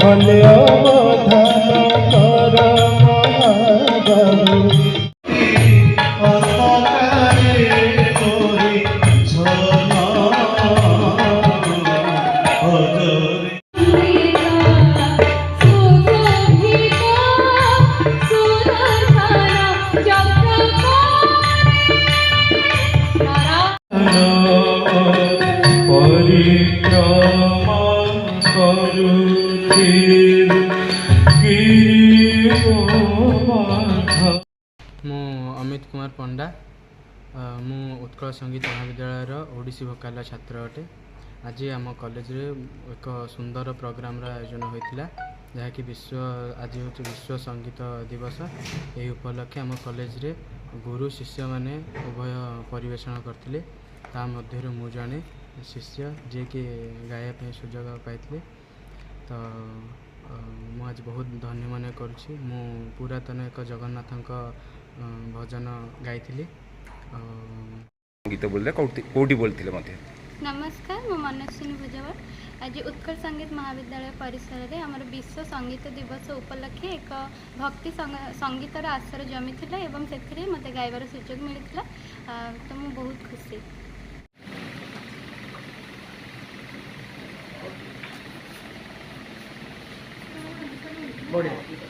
मल्यवधान कर महाबाहु मु अमित कुमार पंडा मु उत्कल संगीत महाविद्यालय ओडिसी भोकाल छात्र अटे। आज आम कॉलेज रे एक सुंदर प्रोग्राम आयोजन होता जहाँकि आज हूँ विश्व संगीत दिवस। यही उपलक्षे आम कॉलेज रे गुरु शिष्य माने उभय परिवेषण करते मध्य मु जड़े शिष्य जे कि गायब सुजोग पाई। तो मु आज बहुत धन्य मन करुँची। मु पुरातन एक जगन्नाथ भजन गाई गीत बोलते कौटी बोलते मत। नमस्कार मु मनस्विनी भुजबल। आज उत्कल संगीत महाविद्यालय परिसर में आमर विश्व संगीत दिवस उपलक्षे एक भक्ति संगीतर आसर जमी थिला एवं से मत गायबार सुजोग मिलता। तो मु बहुत खुशी। बढ़िया।